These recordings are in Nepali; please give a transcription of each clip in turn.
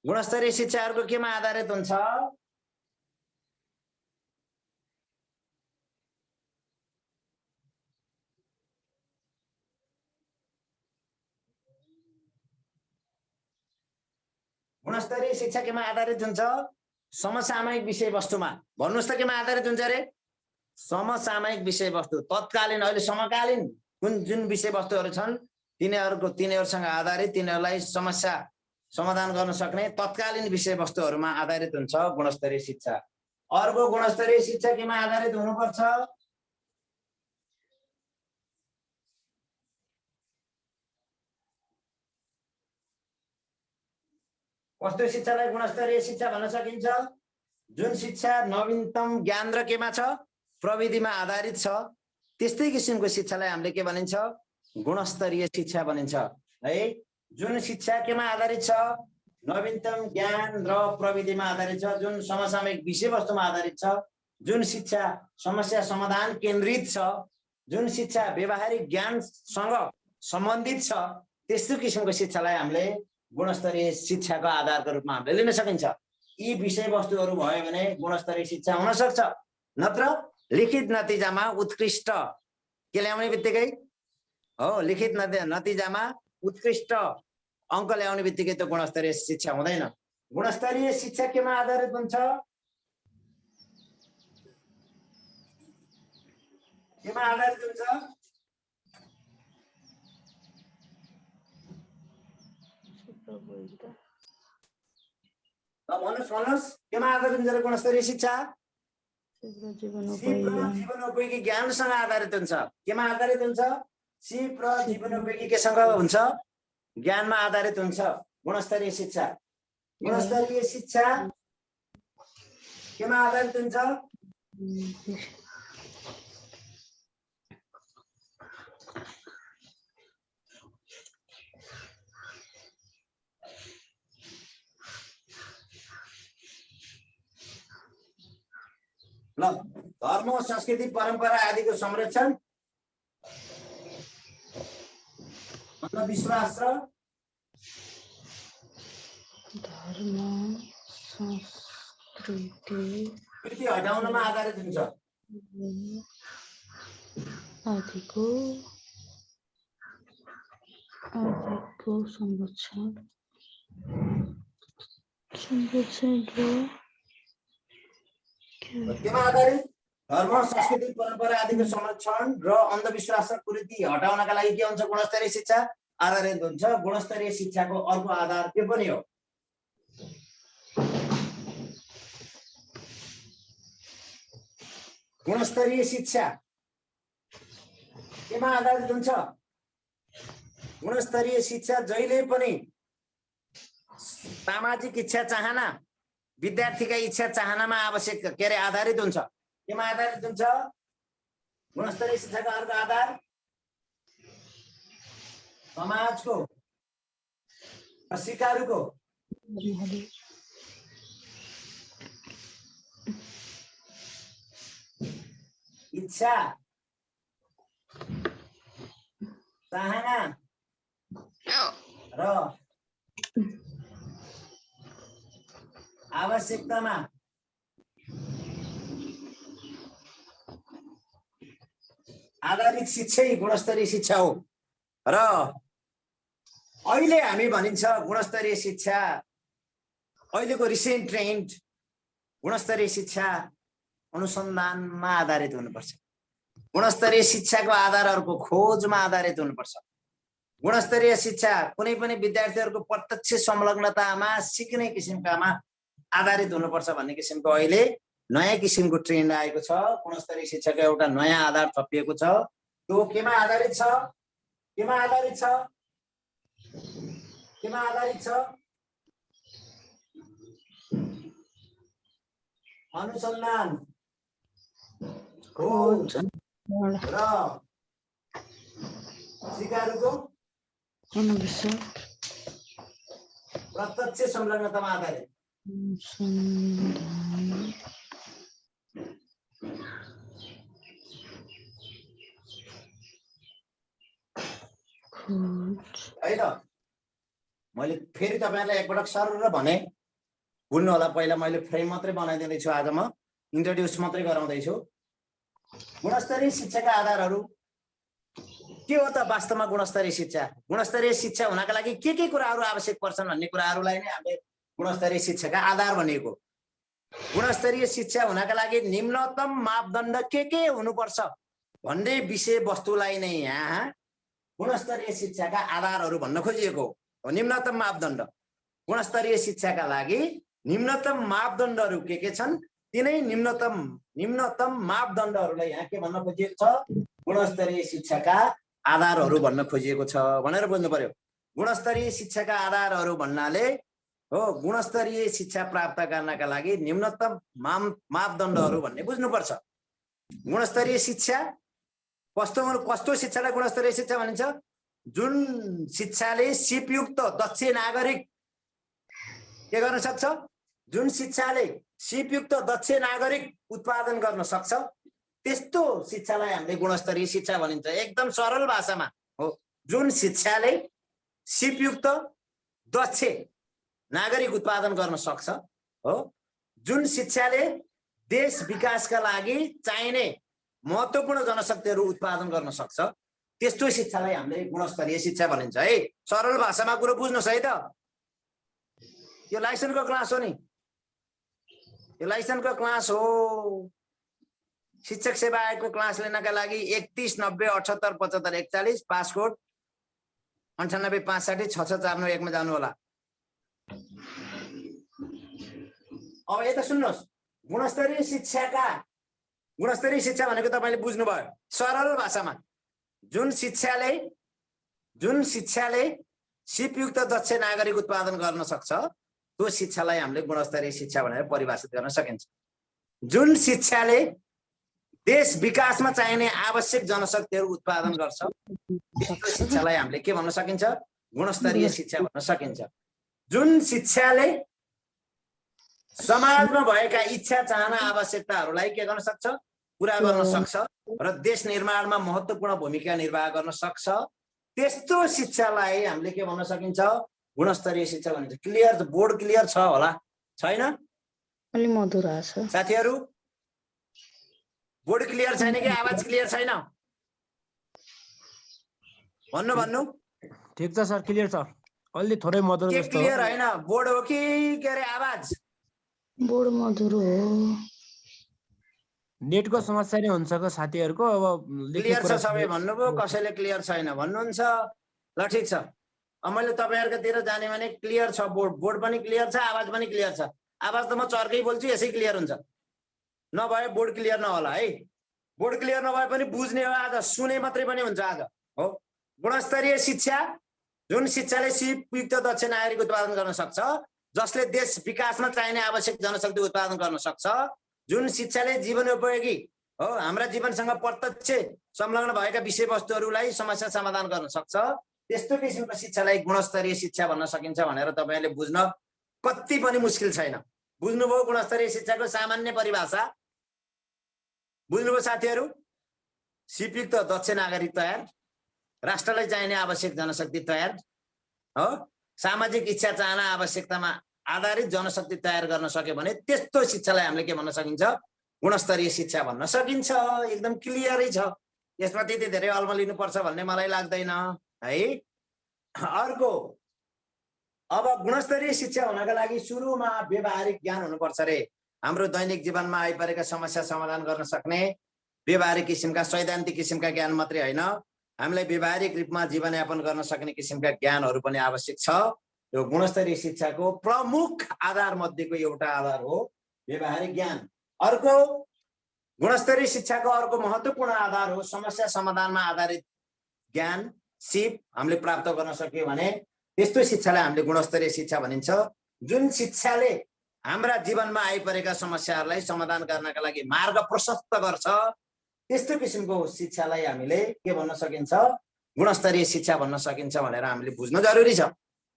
गुणस्तरीय शिक्षाहरुको केमा आधारित हुन्छ? गुणस्तरीय शिक्षा केमा आधारित हुन्छ? समसामयिक विषयवस्तुमा। भन्नुस् त केमा आधारित हुन्छ रे? समसामयिक विषयवस्तु, तत्कालीन अहिले समकालीन जुन विषयवस्तुहरू छन् तिनीहरूसँग आधारित, तिनीहरूलाई समस्या समाधान गर्न सक्ने तत्कालीन विषयवस्तुहरूमा आधारित हुन्छ गुणस्तरीय शिक्षा। अर्को गुणस्तरीय शिक्षा केमा आधारित हुनुपर्छ? कस्तो शिक्षालाई गुणस्तरीय शिक्षा भन्न सकिन्छ? जुन शिक्षा नवीनतम ज्ञान र केमा छ? प्रविधिमा आधारित छ। त्यस्तै किसिमको शिक्षालाई हामीले के भनिन्छ? गुणस्तरीय शिक्षा भनिन्छ है। जुन शिक्षा केमा आधारित छ? नवीनतम ज्ञान र प्रविधिमा आधारित छ, जुन समसामयिक विषयवस्तुमा आधारित छ, जुन शिक्षा समस्या समाधान केन्द्रित छ, जुन शिक्षा व्यावहारिक ज्ञानसँग सम्बन्धित छ, त्यस्तो किसिमको शिक्षालाई हामीले गुणस्तरीय शिक्षाको आधारको रूपमा हामीले लिन सकिन्छ। यी विषयवस्तुहरू भयो भने गुणस्तरीय शिक्षा हुन सक्छ। नत्र लिखित नतिजामा उत्कृष्ट के ल्याउने बित्तिकै हो, लिखित नतिजामा उत्कृष्ट अंक ल्याउने बित्तिकै त गुणस्तरीय शिक्षा हुँदैन। गुणस्तरीय शिक्षा केमा आधारित हुन्छ? केमा आधारित हुन्छ? भन्नुस् केमा आधारित हुन्छ गुणस्तरीय शिक्षा? जीवनोपयोगी ज्ञानसँग आधारित हुन्छ। केमा आधारित हुन्छ? सिप र जीवनोपयोगी केसँग हुन्छ? ज्ञानमा आधारित हुन्छ गुणस्तरीय शिक्षा। गुणस्तरीय शिक्षा केमा आधारित हुन्छ? ल, धर्म, संस्कृति, परम्परा आदिको संरक्षण, अन्धविश्वास र धर्म संस्कृति हटाउनमा आधारित हुन्छ। आदिको संरक्षण केमा आधारित? धर्म, संस्कृति, परम्परा आदिको संरक्षण र अन्धविश्वास र कुरीति हटाउनका लागि के हुन्छ? गुणस्तरीय शिक्षा आधारित हुन्छ। गुणस्तरीय शिक्षाको अर्को आधार के पनि हो? गुणस्तरीय शिक्षा केमा आधारित हुन्छ? गुणस्तरीय शिक्षा जहिले पनि सामाजिक इच्छा चाहना, विद्यार्थीका इच्छा चाहनामा आवश्यक के अरे आधारित हुन्छ। केमा आधारित हुन्छ? गुणस्तरीय शिक्षाको अर्को आधार समाजको सिकारुको इच्छा चाहना र आवश्यकतामा आधारित शिक्षा गुणस्तरीय शिक्षा हो। र अहिले हामी भनिन्छ गुणस्तरीय शिक्षा, अहिलेको रिसेन्ट ट्रेन्ड गुणस्तरीय शिक्षा अनुसन्धानमा आधारित हुनुपर्छ। गुणस्तरीय शिक्षाको आधारहरूको खोजमा आधारित हुनुपर्छ। गुणस्तरीय शिक्षा कुनै पनि विद्यार्थीहरूको प्रत्यक्ष संलग्नतामा सिक्ने किसिमकामा आधारित हुनुपर्छ भन्ने किसिमको अहिले नयाँ किसिमको ट्रेन्ड आएको छ। गुणस्तरीय शिक्षाको एउटा नयाँ आधार थपिएको छ। त्यो केमा आधारित छ? केमा आधारित छ? केमा आधारित छ? अनुसन्धान, खोज र सिकारुको प्रत्यक्ष संलग्नतामा आधारित। है त? मैले फेरि तपाईहरुलाई एकपटक सरर भने भुल्नु होला पहिला मैले फ्रेम मात्रै बनाइदिँदै छु आज म इन्ट्रोड्युस मात्रै गराउँदै छु गुणस्तरीय शिक्षाका आधारहरू के हो त वास्तवमा गुणस्तरीय शिक्षा गुणस्तरीय शिक्षा हुनका लागि के कुराहरू आवश्यक पर्छन् भन्ने कुराहरूलाई नै हामीले गुणस्तरीय शिक्षाका आधार भनेको गुणस्तरीय शिक्षा हुनका लागि निम्नतम मापदण्ड के हुनुपर्छ भन्ने विषय वस्तुलाई नै यहाँ गुणस्तरीय शिक्षाका आधारहरू भन्न खोजिएको हो निम्नतम मापदण्ड गुणस्तरीय शिक्षाका लागि निम्नतम मापदण्डहरू के छन् तिनै निम्नतम मापदण्डहरूलाई यहाँ के भन्न खोजिएको छ गुणस्तरीय शिक्षाका आधारहरू भन्न खोजिएको छ भनेर बुझ्नु पर्यो गुणस्तरीय शिक्षाका आधारहरू भन्नाले हो गुणस्तरीय शिक्षा प्राप्त गर्नका लागि निम्नतम मापदण्डहरू भन्ने बुझ्नुपर्छ गुणस्तरीय शिक्षा कस्तो शिक्षालाई गुणस्तरीय शिक्षा भनिन्छ जुन शिक्षाले सिपयुक्त दक्ष नागरिक के गर्न सक्छ जुन शिक्षाले सिपयुक्त दक्ष नागरिक उत्पादन गर्न सक्छ त्यस्तो शिक्षालाई हामीले गुणस्तरीय शिक्षा भनिन्छ एकदम सरल भाषामा हो जुन शिक्षाले सिपयुक्त दक्ष नागरिक उत्पादन गर्न सक्छ हो जुन शिक्षाले देश विकासका लागि चाहिने महत्त्वपूर्ण जनशक्तिहरू उत्पादन गर्न सक्छ त्यस्तो शिक्षालाई हामीले गुणस्तरीय शिक्षा भनिन्छ है सरल भाषामा कुरा बुझ्नुस् है त यो लाइसेन्सको क्लास हो नि यो लाइसेन्सको क्लास हो शिक्षक सेवा आयोगको क्लास लिनका लागि 31 90 78 75 41 पासकोड 98 560 6649 मा जानु होला अब यता सुन्नुहोस् गुणस्तरीय शिक्षा भनेको तपाईले बुझ्नुभयो सरल भाषामा जुन शिक्षाले सिपयुक्त दक्ष नागरिक उत्पादन गर्न सक्छ त्यो शिक्षालाई हामीले गुणस्तरीय शिक्षा भनेर परिभाषित गर्न सकिन्छ जुन शिक्षाले देश विकासमा चाहिने आवश्यक जनशक्तिहरू उत्पादन गर्छ त्यो शिक्षालाई हामीले के भन्न सकिन्छ गुणस्तरीय शिक्षा भन्न सकिन्छ जुन शिक्षाले समाजमा भएका इच्छा चाहना आवश्यकताहरूलाई के गर्न सक्छ पूरा गर्न सक्छ र देश निर्माणमा महत्त्वपूर्ण भूमिका निर्वाह गर्न सक्छ त्यस्तो शिक्षालाई हामीले के भन्न सकिन्छ गुणस्तरीय शिक्षा भनिन्छ क्लियर बोर्ड क्लियर छ होला छैन अलि मधुर छ साथीहरु बोर्ड क्लियर छैन कि आवाज क्लियर छैन भन्नु ठीक छ सर क्लियर छ अलि थोरै मधुर के जस्तो क्लियर हैन बोर्ड हो कि के रे आवाज बोर्ड मधुर हो नेटको समस्या नै हुन्छ के साथीहरुको अब क्लियर छ सबै भन्नुभयो कसैले क्लियर छैन भन्नुहुन्छ ल ठीक छ अब मैले तपाईहरुकोतिर जाने भने क्लियर छ बोर्ड पनि क्लियर छ आवाज पनि क्लियर छ आवाज त म चर्कै बोल्छु यसै क्लियर हुन्छ नभए बोर्ड क्लियर नहोला है बोर्ड क्लियर नभए पनि बुझ्ने हो आज सुने मात्रै पनि हुन्छ आज हो गुणस्तरीय शिक्षा जुन शिक्षाले सिपयुक्त दक्ष नागरिक उत्पादन गर्न सक्छ जसले देश विकासमा चाहिने आवश्यक जनशक्ति उत्पादन गर्न सक्छ जुन शिक्षाले जीवनोपयोगी हो हाम्रा जीवनसँग प्रत्यक्ष संलग्न भएका विषयवस्तुहरूलाई समस्या समाधान गर्न सक्छ त्यस्तो किसिमको शिक्षालाई गुणस्तरीय शिक्षा भन्न सकिन्छ भनेर तपाईहरुले बुझ्न कति पनि मुस्किल छैन बुझ्नुभयो गुणस्तरीय शिक्षाको सामान्य परिभाषा बुझ्नुभयो साथीहरु सिपयुक्त दक्ष नागरिक तयार राष्ट्रलाई चाहिने आवश्यक जनशक्ति तयार हो सामाजिक इच्छा चाहना आवश्यकतामा आधारित जनशक्ति तयार गर्न सक्यो भने त्यस्तो शिक्षालाई हामीले के भन्न सकिन्छ गुणस्तरीय शिक्षा भन्न सकिन्छ एकदम क्लियरै छ यसमा त्यति धेरै अल्मलिनु पर्छ भन्ने मलाई लाग्दैन है अर्को अब गुणस्तरीय शिक्षा हुनका लागि सुरुमा व्यवहारिक ज्ञान हुनुपर्छ रे हाम्रो दैनिक जीवनमा आइपरेका समस्या समाधान गर्न सक्ने व्यवहारिक किसिमका सैद्धान्तिक किसिमका ज्ञान मात्रै हैन हामीलाई व्यवहारिक रूपमा जीवनयापन गर्न सक्ने किसिमका ज्ञानहरू पनि आवश्यक छ यो गुणस्तरीय शिक्षाको प्रमुख आधार मध्येको एउटा आधार हो व्यवहारिक ज्ञान अर्को गुणस्तरीय शिक्षाको अर्को महत्त्वपूर्ण आधार हो समस्या समाधानमा आधारित ज्ञान सिप हामीले प्राप्त गर्न सक्यौं भने त्यस्तो शिक्षालाई हामीले गुणस्तरीय शिक्षा भनिन्छ जुन शिक्षाले हाम्रा जीवनमा आइपरेका समस्याहरूलाई समाधान गर्नका लागि मार्ग प्रशस्त गर्छ त्यस्तो किसिमको शिक्षालाई हामीले के भन्न सकिन्छ गुणस्तरीय शिक्षा भन्न सकिन्छ भनेर हामीले बुझ्न जरुरी छ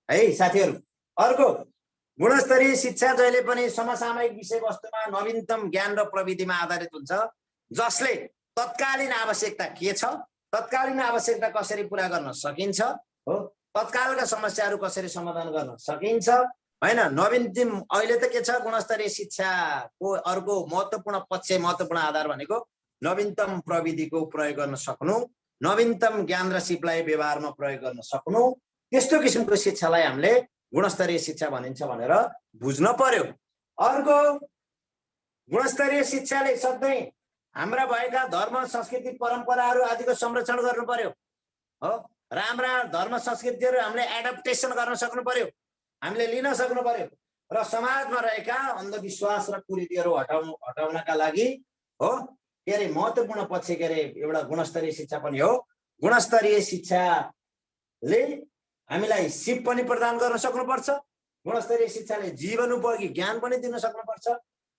है साथीहरु अर्को गुणस्तरीय शिक्षा जहिले पनि समसामयिक विषयवस्तुमा नवीनतम ज्ञान र प्रविधिमा आधारित हुन्छ जसले तत्कालीन आवश्यकता के छ तत्कालीन आवश्यकता कसरी पूरा गर्न सकिन्छ हो तत्कालका समस्याहरू कसरी समाधान गर्न सकिन्छ हैन। नवीनतम अहिले त के छ, गुणस्तरीय शिक्षाको अर्को महत्त्वपूर्ण पक्ष, महत्त्वपूर्ण आधार भनेको नवीनतम प्रविधिको प्रयोग गर्न सक्नु, नवीनतम ज्ञान र सिपलाई व्यवहारमा प्रयोग गर्न सक्नु। त्यस्तो किसिमको शिक्षालाई हामीले गुणस्तरीय शिक्षा भनिन्छ भनेर बुझ्न पर्यो। अर्को, गुणस्तरीय शिक्षाले सधैँ हाम्रा भएका धर्म संस्कृति परम्पराहरू आदिको संरक्षण गर्नु पर्यो हो। राम्रा धर्म संस्कृतिहरू हामीले एडप्टेसन गर्न सक्नु पर्यो, हामीले लिन सक्नु पर्यो र समाजमा रहेका अन्धविश्वास र कुरीतिहरू हटाउनका लागि हो के अरे महत्त्वपूर्ण पक्ष के अरे एउटा गुणस्तरीय शिक्षा पनि हो। गुणस्तरीय शिक्षाले हामीलाई सिप पनि प्रदान गर्न सक्नुपर्छ, गुणस्तरीय शिक्षाले जीवनोपयोगी ज्ञान पनि दिन सक्नुपर्छ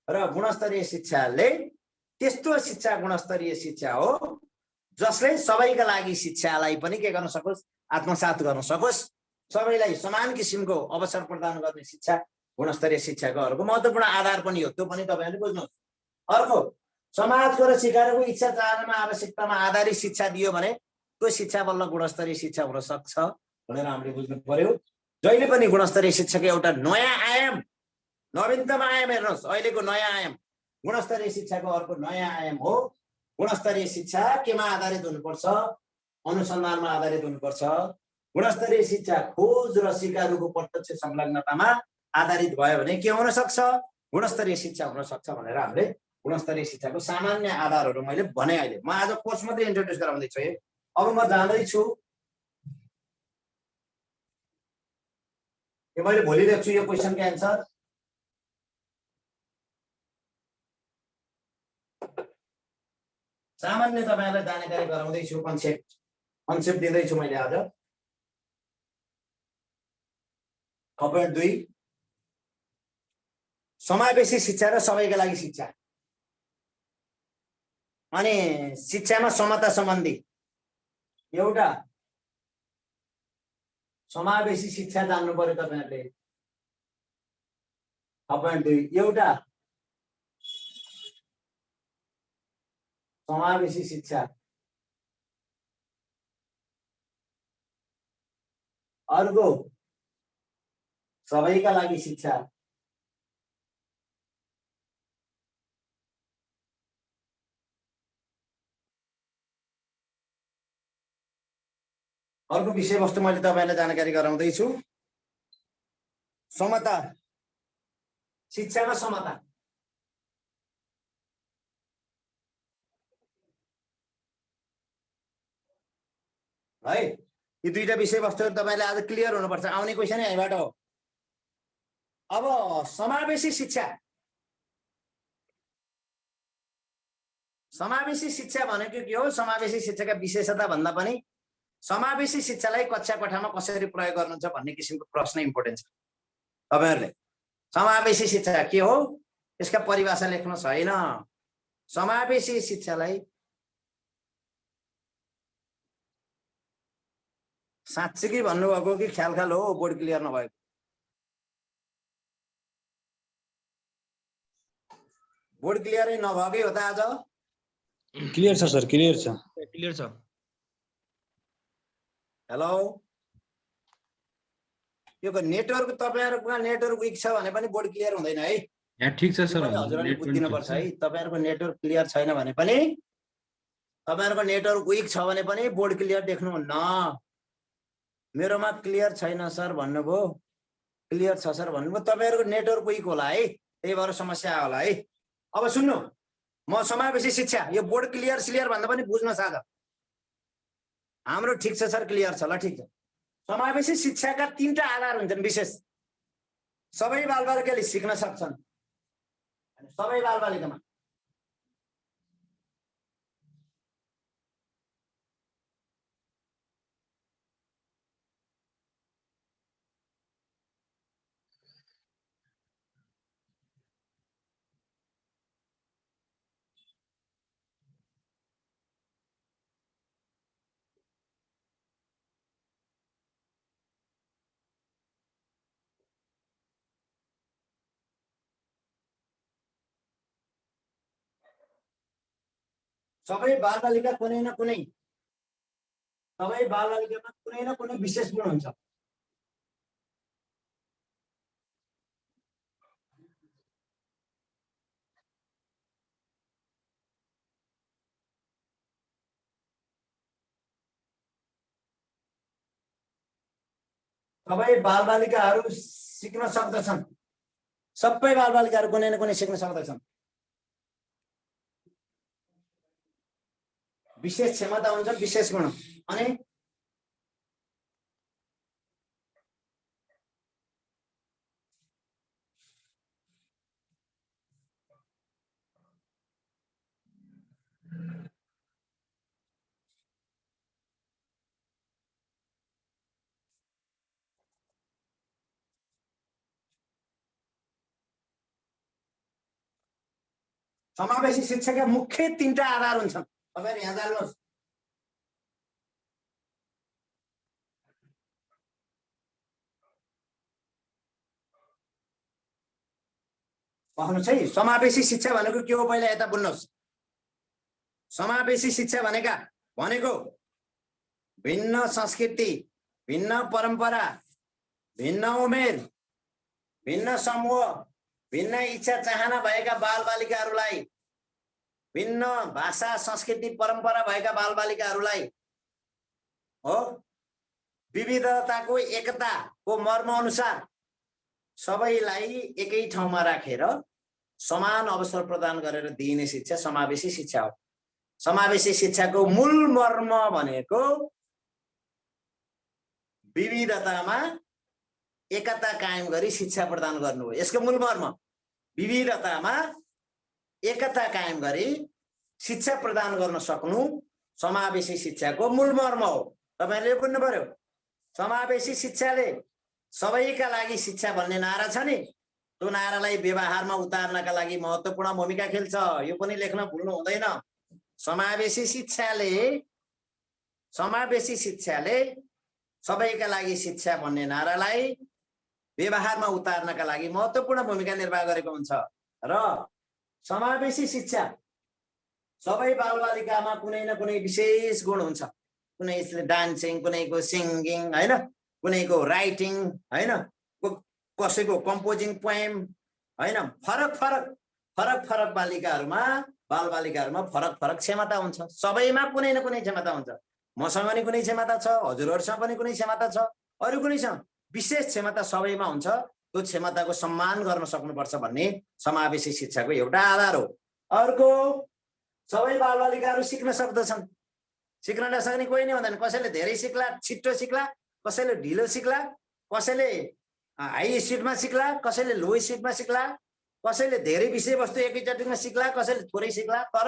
र गुणस्तरीय शिक्षाले त्यस्तो शिक्षा गुणस्तरीय शिक्षा हो जसले सबैका लागि शिक्षालाई पनि के गर्न सकोस्, आत्मसात गर्न सकोस्, सबैलाई समान किसिमको अवसर प्रदान गर्ने शिक्षा गुणस्तरीय शिक्षाको अर्को महत्त्वपूर्ण आधार पनि हो। त्यो पनि तपाईहरुले बुझ्नुहोस्। अर्को, समाजको र सिकारोको इच्छा चाहनामा आवश्यकतामा आधारित शिक्षा दियो भने त्यो शिक्षा बल्ल गुणस्तरीय शिक्षा हुन सक्छ भनेर हामीले बुझ्नु पर्यो। जहिले पनि गुणस्तरीय शिक्षाको एउटा नयाँ आयाम, नवीनतम आयाम हेर्नुहोस्, अहिलेको नयाँ आयाम गुणस्तरीय शिक्षाको अर्को नयाँ आयाम हो। गुणस्तरीय शिक्षा केमा आधारित हुनुपर्छ? अनुसन्धानमा आधारित हुनुपर्छ। गुणस्तरीय शिक्षा खोज र सिकारुको प्रत्यक्ष संलग्नतामा आधारित भयो भने के हुन सक्छ? गुणस्तरीय शिक्षा हुन सक्छ भनेर हामीले गुणस्तरीय शिक्षाको सामान्य आधारहरू मैले भने। अहिले म आज कोर्स मात्रै इन्ट्रोड्युस गराउँदैछु है। अब म जाँदैछु, यो मैले भोलि लेख्छु यो क्वेशनको एन्सर। सामान्य तपाईहरुलाई जानकारी गराउँदैछु, कन्सेप्ट दिँदैछु मैले आज। पॉइन्ट 2, समावेशी शिक्षा र सबैका लागि शिक्षा। अनि शिक्षामा समता सम्बन्धी एउटा समावेशी शिक्षा जान्नु पर्यो तपाईहरुले। पॉइन्ट 2 एउटा समावेशी शिक्षा, अर्को सबैका लागि शिक्षा। अर्को विषयवस्तु मैले तपाईहरुलाई जानकारी गराउँदैछु, समता, शिक्षामा समता। है, यी दुईटा विषयवस्तुहरु तपाईहरुले आज क्लियर हुनुपर्छ। आउने क्वेशन यहीबाट हो। अब समावेशी शिक्षा, समावेशी शिक्षा भनेको के हो? समावेशी शिक्षाका विशेषता भन्दा पनि समावेशी शिक्षालाई कक्षा कोठामा कसरी प्रयोग गर्नुहुन्छ भन्ने किसिमको प्रश्न इम्पोर्टेन्ट छ। तपाईहरुले समावेशी शिक्षा के हो यसका परिभाषा लेख्नु छैन। समावेशी शिक्षालाई साच्चै भन्नुभएको कि ख्याल हो, बोर्ड क्लियर नभएको? बोर्ड क्लियरै नभएकै हो त आज? क्लियर छ सर, क्लियर छ, क्लियर छ। हेलो, यो नेटवर्क तपाईहरुको नेटवर्क विक छ भने पनि बोर्ड क्लियर हुँदैन है। यहाँ ठीक छ सर, हजुरले बुझ्दिनु पर्छ है। तपाईहरुको नेटवर्क क्लियर छैन भने पनि, तपाईहरुको नेटवर्क विक छ भने पनि बोर्ड क्लियर देख्नुहुन्न। मेरोमा क्लियर छैन सर भन्नुभयो, क्लियर छ सर भन्नुभयो, तपाईहरुको नेटवर्क विक होला है, त्यही भएर समस्या होला है। अब सुन्नु, म समावेशी शिक्षा, यो बोर्ड क्लियर सिलियर भन्दा पनि बुझ्न सादा। हाम्रो ठीक छ सर, क्लियर छ, ल ठीक छ। समावेशी शिक्षाका 3टा आधार हुन्छन् विशेष। सबै बालबालिकाले सिक्न सक्छन्, सबै बालबालिकामा। सबै बालबालिका कुनै न कुनै, सबै बालबालिकामा कुनै न कुनै विशेष गुण हुन्छ। सबै बालबालिकाहरू सिक्न सक्दछन्। सबै बालबालिकाहरू कुनै न कुनै सिक्न सक्दछन्। विशेष क्षमता हुन्छ, विशेष गुण। अनि समावेशी शिक्षाका मुख्य 3टा आधार हुन्छन्। तपाईहरु यहाँ जान्नुहोस्। भन्नुहोस् है, समावेशी शिक्षा भनेको के हो पहिला यता बुझ्नुहोस्। समावेशी शिक्षा भनेको भिन्न संस्कृति, भिन्न परम्परा, भिन्न उमेर, भिन्न समूह, भिन्न इच्छा चाहना भएका बालबालिकाहरूलाई, भिन्न भाषा संस्कृति परम्परा भएका बालबालिकाहरूलाई हो विविधताको एकताको मर्म अनुसार सबैलाई एकै ठाउँमा राखेर समान अवसर प्रदान गरेर दिइने शिक्षा समावेशी शिक्षा हो। समावेशी शिक्षाको मूल मर्म भनेको विविधतामा एकता कायम गरी शिक्षा प्रदान गर्नु हो। यसको मूल मर्म विविधतामा एकता कायम गरी शिक्षा प्रदान गर्न सक्नु समावेशी शिक्षाको मूल मर्म हो। तपाईहरुले बुझ्नु पर्यो। समावेशी शिक्षाले सबैका लागि शिक्षा भन्ने नारा छ नि, त्यो नारालाई व्यवहारमा उतार्नका लागि महत्त्वपूर्ण भूमिका खेल्छ। यो पनि लेख्न भुल्नु हुँदैन। समावेशी शिक्षाले सबैका लागि शिक्षा भन्ने नारालाई व्यवहारमा उतार्नका लागि महत्त्वपूर्ण भूमिका निर्वाह गरेको हुन्छ। र समावेशी शिक्षा सबै बालबालिकामा कुनै न कुनै विशेष गुण हुन्छ। कुनैले डान्सिङ, कुनैको सिङ्गिङ हैन, कुनैको राइटिङ हैन, कसैको कम्पोजिङ पोएम हैन, फरक बालबालिकाहरूमा फरक क्षमता हुन्छ। सबैमा कुनै न कुनै क्षमता हुन्छ। मसँग पनि कुनै क्षमता छ, हजुरहरुसँग पनि कुनै क्षमता छ, अरु कुनैसँग विशेष क्षमता सबैमा हुन्छ। त्यो क्षमताको सम्मान गर्न सक्नुपर्छ भन्ने समावेशी शिक्षाको एउटा आधार हो। अर्को, सबै बालबालिकाहरू सिक्न सक्दछन्। सिक्न नसक्ने कोही नै हुँदैन। कसैले धेरै सिक्ला, छिट्टो सिक्ला, कसैले ढिलो सिक्ला, कसैले हाई स्पिडमा सिक्ला, कसैले लो स्पिडमा सिक्ला, कसैले धेरै विषयवस्तु एकैचोटिमा सिक्ला, कसैले थोरै सिक्ला। तर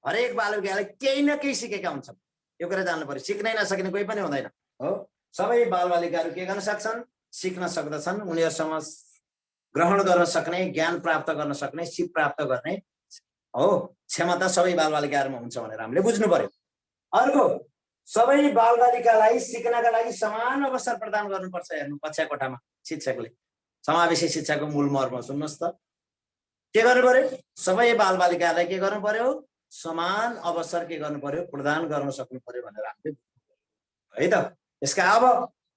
हरेक बालबालिकाले केही न केही सिकेका हुन्छन्। यो कुरा जान्नु पर्यो। सिक्नै नसक्ने कोही पनि हुँदैन हो। सबै बालबालिकाहरू के गर्न सक्छन्? सिक्न सक्दछन्। उनीहरुसँग ग्रहण गर्न सक्ने, ज्ञान प्राप्त गर्न सक्ने, सिप प्राप्त गर्ने हो क्षमता सबै बालबालिकाहरूमा हुन्छ भनेर हामीले बुझ्नु पर्यो। अर्को, सबै बालबालिकालाई सिक्नका लागि समान अवसर प्रदान गर्नुपर्छ। हेर्नु, कक्षा कोठामा शिक्षकले समावेशी शिक्षाको मूल मर्म सुन्नुहोस् त। के गर्नु पर्यो? सबै बालबालिकालाई के गर्नु पर्यो? समान अवसर के गर्नु पर्यो? प्रदान गर्न सक्नु पर्यो भनेर हामीले है त। यसका अब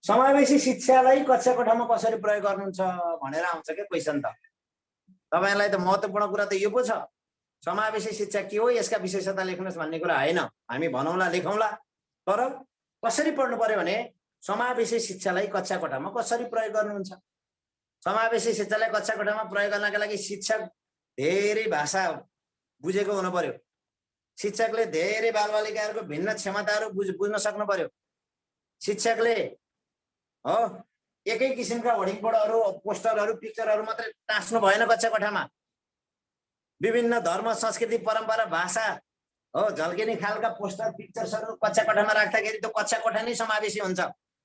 समावेशी शिक्षालाई कक्षा कोठामा कसरी प्रयोग गर्नुहुन्छ भनेर आउँछ के क्वेशन त। तपाईहरुलाई त महत्त्वपूर्ण कुरा त यो पो छ। समावेशी शिक्षा के हो, यसका विशेषता लेख्नुस् भन्ने कुरा हैन। हामी भनौँला, लेखौँला, तर कसरी पढ्नु पर्यो भने समावेशी शिक्षालाई कक्षा कोठामा कसरी प्रयोग गर्नुहुन्छ। समावेशी शिक्षालाई कक्षा कोठामा प्रयोग गर्नका लागि शिक्षक धेरै भाषा बुझेको हुनु पर्यो। शिक्षकले धेरै बालबालिकाहरूको भिन्न क्षमताहरू बुझ्न सक्नु पर्यो। शिक्षकले हो एकै किसिमका होर्डिङ बोर्डहरू, पोस्टरहरू, पिक्चरहरू मात्रै टाँस्नु भएन कक्षा कोठामा। विभिन्न धर्म, संस्कृति, परम्परा, भाषा हो झल्किने खालका पोस्टर, पिक्चर्सहरू कक्षा कोठामा राख्दाखेरि त्यो कक्षा कोठा नै समावेशी हुन्छ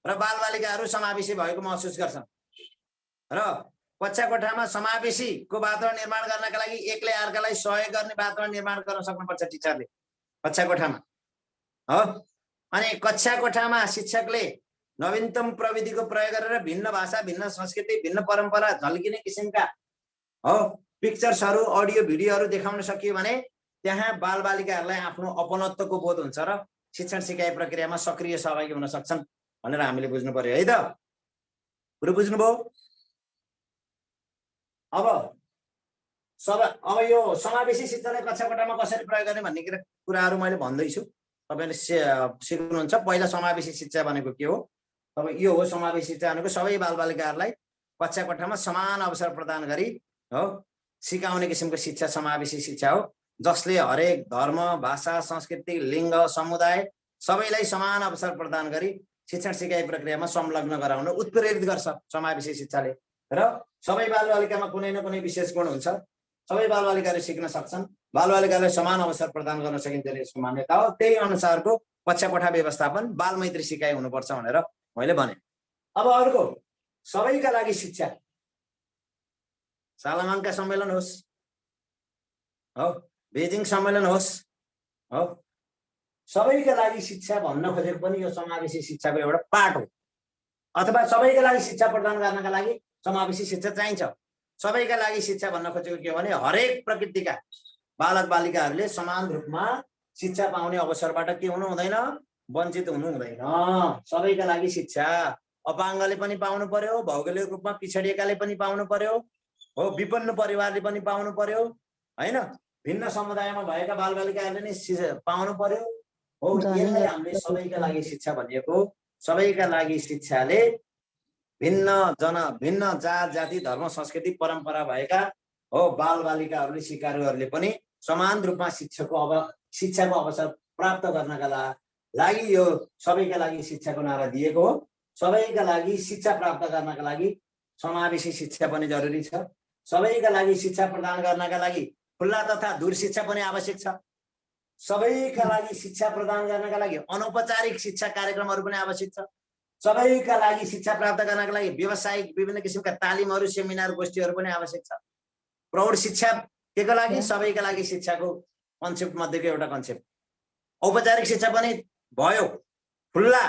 र बालबालिकाहरू समावेशी भएको महसुस गर्छन्। र कक्षा कोठामा समावेशीको वातावरण निर्माण गर्नका लागि एकले अर्कालाई सहयोग गर्ने वातावरण निर्माण गर्न सक्नुपर्छ टिचरले कक्षा कोठामा हो। अनि कक्षा कोठामा शिक्षकले नवीनतम प्रविधिको प्रयोग गरेर भिन्न भाषा, भिन्न संस्कृति, भिन्न परम्परा झल्किने किसिमका हो पिक्चर्सहरू, अडियो भिडियोहरू देखाउन सकियो भने त्यहाँ बालबालिकाहरूलाई आफ्नो अपनत्वको बोध हुन्छ र शिक्षण सिकाइ प्रक्रियामा सक्रिय सहभागी हुन सक्छन् भनेर हामीले बुझ्नु पर्यो है त। पुरो बुझ्नुभयो? अब यो समावेशी शिक्षालाई कक्षा कोठामा कसरी प्रयोग गर्ने भन्ने कुराहरू मैले भन्दैछु। तपाईले सिक्नुहुन्छ। पहिला समावेशी शिक्षा भनेको के हो, अब यो हो समावेशी शिक्षा भनेको सबै बालबालिकाहरूलाई कक्षा कोठामा समान अवसर प्रदान गरी हो सिकाउने किसिमको शिक्षा समावेशी शिक्षा हो, जसले हरेक धर्म, भाषा, संस्कृति, लिङ्ग, समुदाय सबैलाई समान अवसर प्रदान गरी शिक्षण सिकाइ प्रक्रियामा संलग्न गराउन उत्प्रेरित गर्छ समावेशी शिक्षाले। र सबै बालबालिकामा कुनै न कुनै विशेष गुण हुन्छ, सबै बालबालिकाले सिक्न सक्छन्, बालबालिकालाई समान अवसर प्रदान गर्न सकिन्छ यसको मान्यता हो। त्यही अनुसारको कक्षा कोठा व्यवस्थापन बालमैत्री सिकाइ हुनुपर्छ भनेर मैले भने। अब अर्को सबैका लागि शिक्षा, सालामान्का सम्मेलन होस् हो, बेजिङ सम्मेलन होस् हो, सबैका लागि शिक्षा भन्न खोजेको पनि यो समावेशी शिक्षाको एउटा पार्ट हो। अथवा सबैका लागि शिक्षा प्रदान गर्नका लागि समावेशी शिक्षा चाहिन्छ। सबैका लागि शिक्षा भन्न खोजेको के हो भने हरेक प्रकृतिका बालक बालिकाहरूले समान रूपमा शिक्षा पाउने अवसरबाट के हुनु हुँदैन, वञ्चित हुनु हुँदैन। सबैका लागि शिक्षा, अपाङ्गले पनि पाउनु पर्यो, भौगोलिक रूपमा पिछडिएकाले पनि पाउनु पर्यो हो, विपन्न परिवारले पनि पाउनु पर्यो हैन, भिन्न समुदायमा भएका बालबालिकाहरूले नि पाउनु पर्यो हो। यसलाई हामीले सबैका लागि शिक्षा भनिएको। सबैका लागि शिक्षाले भिन्न जात जाति धर्म संस्कृति परम्परा भएका हो बालबालिकाहरूले सिकारुहरूले पनि समान रूपमा शिक्षाको अवसर प्राप्त गर्नका लागि यो सबैका लागि शिक्षाको नारा दिएको हो। सबैका लागि शिक्षा प्राप्त गर्नका लागि समावेशी शिक्षा पनि जरुरी छ। सबैका लागि शिक्षा प्रदान गर्नका लागि खुल्ला तथा दूर शिक्षा पनि आवश्यक छ। सबैका लागि शिक्षा प्रदान गर्नका लागि अनौपचारिक शिक्षा कार्यक्रमहरू पनि आवश्यक छ। सबैका लागि शिक्षा प्राप्त गर्नका लागि व्यावसायिक विभिन्न किसिमका तालिमहरू, सेमिनार, गोष्ठीहरू पनि आवश्यक छ। प्रौढ शिक्षा के को लागि? सबैका लागि शिक्षाको कन्सेप्ट मध्येको एउटा कन्सेप्ट। औपचारिक शिक्षा पनि भयो, खुल्ला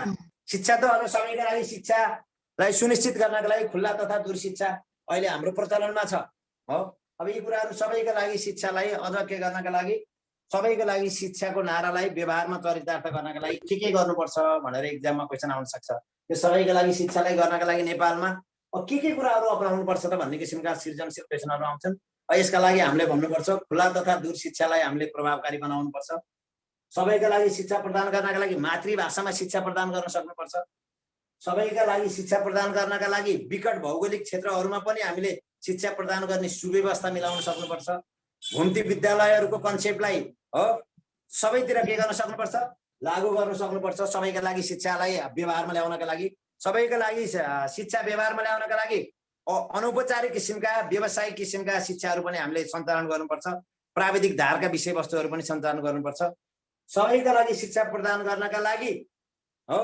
शिक्षा त अब सबैका लागि शिक्षालाई सुनिश्चित गर्नका लागि खुल्ला तथा दूर शिक्षा अहिले हाम्रो प्रचलनमा छ हो। अब यी कुराहरू सबैका लागि शिक्षालाई अझ के गर्नका लागि, सबैका लागि शिक्षाको नारालाई व्यवहारमा चरितार्थ गर्नका लागि के गर्नुपर्छ भनेर एक्जाममा क्वेसन आउन सक्छ। यो सबैका लागि शिक्षालाई गर्नका लागि नेपालमा अब के कुराहरू अपनाउनु पर्छ त भन्ने किसिमका सृजनशील क्वेसनहरू आउँछन्। यसका लागि हामीले भन्नुपर्छ खुल्ला तथा दूर शिक्षालाई हामीले प्रभावकारी बनाउनुपर्छ। सबैका लागि शिक्षा प्रदान गर्नका लागि मातृभाषामा शिक्षा प्रदान गर्न सक्नुपर्छ। सबैका लागि शिक्षा प्रदान गर्नका लागि विकट भौगोलिक क्षेत्रहरूमा पनि हामीले शिक्षा प्रदान गर्ने सुव्यवस्था मिलाउन सक्नुपर्छ। घुम्ती विद्यालयहरूको कन्सेप्टलाई हो सबैतिर के गर्न सक्नुपर्छ, लागू गर्न सक्नुपर्छ। सबैका लागि शिक्षालाई व्यवहारमा ल्याउनका लागि, सबैका लागि शिक्षा व्यवहारमा ल्याउनका लागि अनौपचारिक किसिमका व्यावसायिक किसिमका शिक्षाहरू पनि हामीले सञ्चालन गर्नुपर्छ। प्राविधिक धारका विषयवस्तुहरू पनि सञ्चालन गर्नुपर्छ। सबैका लागि शिक्षा प्रदान गर्नका लागि हो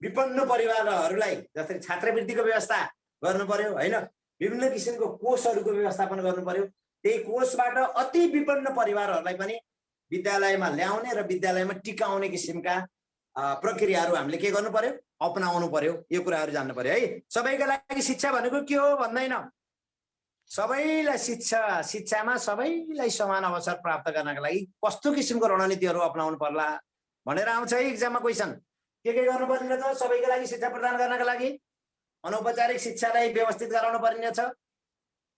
विपन्न परिवारहरूलाई जस्तै छात्रवृत्तिको व्यवस्था गर्नु पर्यो हैन, विभिन्न किसिमको कोषहरूको व्यवस्थापन गर्नु पर्यो। त्यही कोषबाट अति विपन्न परिवारहरूलाई पनि विद्यालयमा ल्याउने र विद्यालयमा टिकाउने किसिमका प्रक्रियाहरू हामीले के गर्नु पर्यो, अपनाउनु पर्यो। यो कुराहरू जान्नु पर्यो है। सबैका लागि शिक्षा भनेको के हो भन्दैन, सबैलाई शिक्षामा सबैलाई समान अवसर प्राप्त गर्नका लागि कस्तो किसिमको रणनीतिहरू अपनाउनु पर्ला भनेर आउँछ है एक्जाममा क्वेसन। के गर्नु पर्ने छ सबैका लागि शिक्षा प्रदान गर्नका लागि? अनौपचारिक शिक्षालाई व्यवस्थित गराउनु पर्ने छ।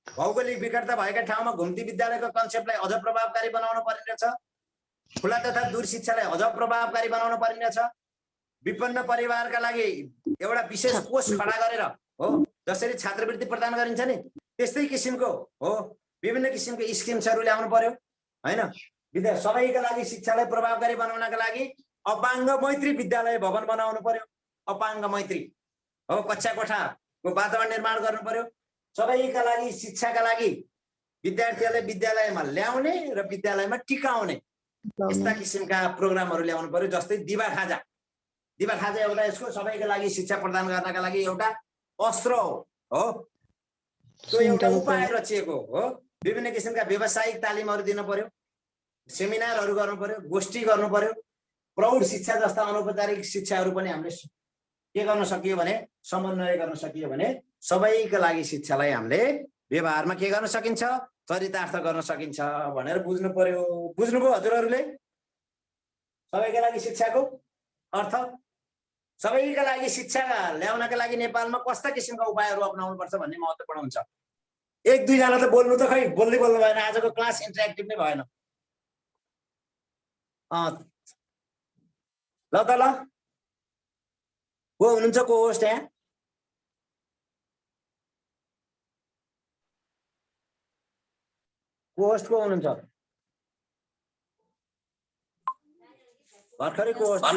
भौगोलिक विकटता भएका ठाउँमा घुम्ती विद्यालयको कन्सेप्टलाई अझ प्रभावकारी बनाउनु पर्ने छ। खुला तथा दूर शिक्षालाई अझ प्रभावकारी बनाउनु पर्ने छ। विपन्न परिवारका लागि एउटा विशेष कोष खडा गरेर हो जसरी छात्रवृत्ति प्रदान गरिन्छ नि त्यस्तै किसिमको हो विभिन्न किसिमको स्किम्सहरू ल्याउनु पर्यो हैन। सबैका लागि शिक्षालाई प्रभावकारी बनाउनका लागि अपाङ्ग मैत्री विद्यालय भवन बनाउनु पर्यो। अपाङ्ग मैत्री हो कक्षा कोठाको वातावरण निर्माण गर्नु पर्यो। सबैका लागि शिक्षाका लागि विद्यार्थीहरूलाई विद्यालयमा ल्याउने र विद्यालयमा टिकाउने यस्ता किसिमका प्रोग्रामहरू ल्याउनु पर्यो। जस्तै दिवा खाजा एउटा यसको सबैका लागि शिक्षा प्रदान गर्नका लागि एउटा अस्त्र हो। त्यो एउटा उपाय रचिएको हो। विभिन्न किसिमका व्यावसायिक तालिमहरू दिन पर्यो, सेमिनारहरू गर्नु पर्यो, गोष्ठी गर्नु पर्यो। प्रौढ शिक्षा जस्ता अनौपचारिक शिक्षाहरू पनि हामीले के गर्न सकियो भने समन्वय गर्न सकियो भने सबैका लागि शिक्षालाई हामीले व्यवहारमा के गर्न सकिन्छ, चरितार्थ गर्न सकिन्छ भनेर बुझ्नु पर्यो। बुझ्नुभयो हजुरहरूले सबैका लागि शिक्षाको अर्थ? सबैका लागि शिक्षा ल्याउनका लागि नेपालमा कस्ता किसिमका उपायहरू अपनाउनु पर्छ भन्ने महत्त्वपूर्ण हुन्छ। एक दुईजना त बोल्नु त खै बोल्दै बोल्नु भएन, आजको क्लास इन्टरेक्टिभ नै भएन। ल को हुनुहुन्छ को होस्ट यहाँ? को होस्ट को हुनुहुन्छ? भर्खरै को होस्ट को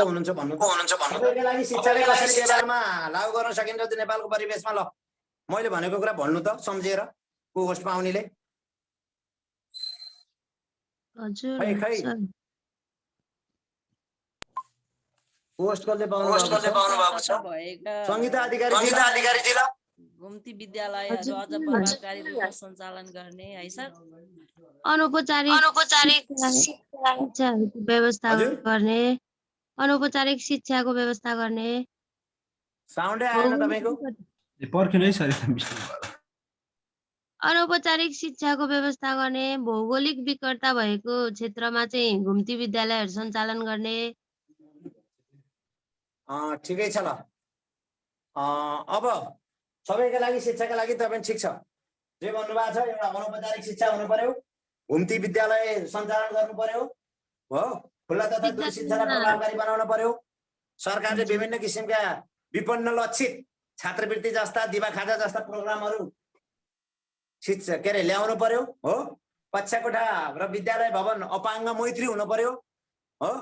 हुनुहुन्छ भन्नु सबैका लागि शिक्षालाई कसरी व्यवहारमा लागू गर्न सकिन्छ त्यो नेपालको परिवेशमा? ल मैले भनेको कुरा भन्नु त सम्झेर को होस्ट पाउनेले। हजुर खै खै सर होस्ट कसले पाउनु भएको छ? भएका संगीता अधिकारी जिल्ला घुम्ती विद्यालयहरू अझ प्रभावकारी रूपमा सञ्चालन गर्ने है सर। अनौपचारिक शिक्षाको व्यवस्था हजुर? गर्ने, अनौपचारिक शिक्षाको व्यवस्था गर्ने, साउन्डै आएन तपाईको। पर्खिनु है सर। अनौपचारिक शिक्षाको व्यवस्था गर्ने, भौगोलिक विकटता भएको क्षेत्रमा चाहिँ घुम्ती विद्यालयहरू सञ्चालन गर्ने। ठिकै छ ल। अब सबैका लागि शिक्षाका लागि तपाईँ ठिक छ जे भन्नुभएको छ। एउटा अनौपचारिक शिक्षा हुनु पर्यो, घुम्ती विद्यालय सञ्चालन गर्नु पर्यो हो, खुल्ला तथा दूर शिक्षालाई प्रभावकारी बनाउन पर्यो। सरकारले विभिन्न किसिमका विपन्न लक्षित छात्रवृत्ति जस्ता दिवा खाजा जस्ता प्रोग्रामहरू शिक्षा के अरे ल्याउनु पर्यो हो। कक्षा कोठा र विद्यालय भवन अपाङ्ग मैत्री हुनु पर्यो हो।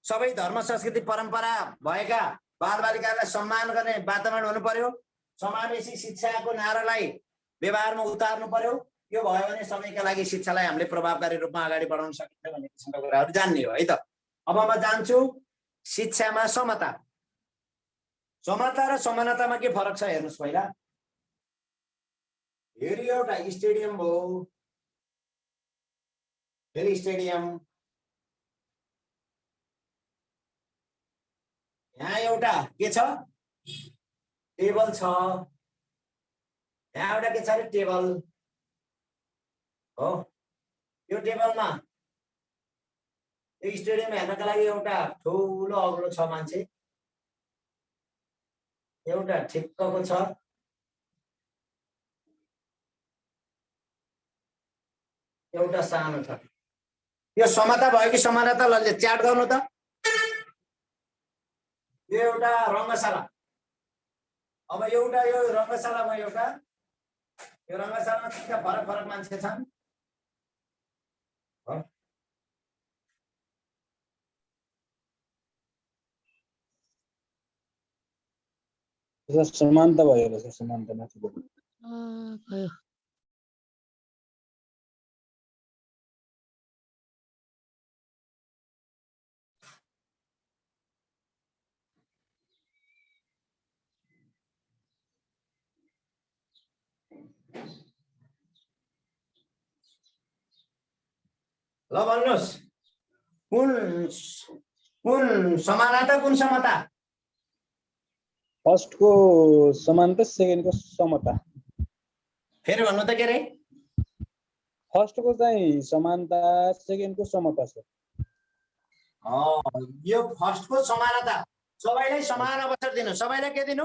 सबै धर्म संस्कृति परम्परा भएका बालबालिकालाई सम्मान गर्ने वातावरण हुनु पर्यो। समावेशी शिक्षाको नारालाई व्यवहारमा उतार्नु पर्यो। यो भयो भने सबैका लागि शिक्षालाई हामीले प्रभावकारी रूपमा अगाडि बढाउन सकिन्छ भन्ने किसिमका कुराहरू जान्ने हो है त। अब म जान्छु शिक्षामा समता। समता र समानतामा के फरक छ हेर्नुहोस् पहिला। हेरि एउटा स्टेडियम भयो, फेरि स्टेडियम, यहाँ एउटा के छ टेबल छ, यहाँ एउटा के छ अरे टेबल हो। यो टेबलमा यो स्टेडियम हेर्नका लागि एउटा ठुलो अग्लो छ मान्छे, एउटा ठिक्कको छ, एउटा सानो छ। यो समता भयो कि समानता? ल च्याट गर्नु त। यो एउटा रङ्गशाला। अब एउटा यो रङ्गशालामा एउटा यो रङ्गशालामा तिनवटा फरक फरक मान्छे छन्। समानता भयो होला सर। समानता माथि बोल्नु। भयो। ल भन्नुहोस् कुन कुन समानता कुन समता? फर्स्टको समानता, सेकेन्डको समता। फेरि भन्नु त के रे? फर्स्टको चाहिँ समानता, सेकेन्डको समता छ। यो फर्स्टको समानता, सबैलाई समान अवसर दिनु। सबैलाई के दिनु?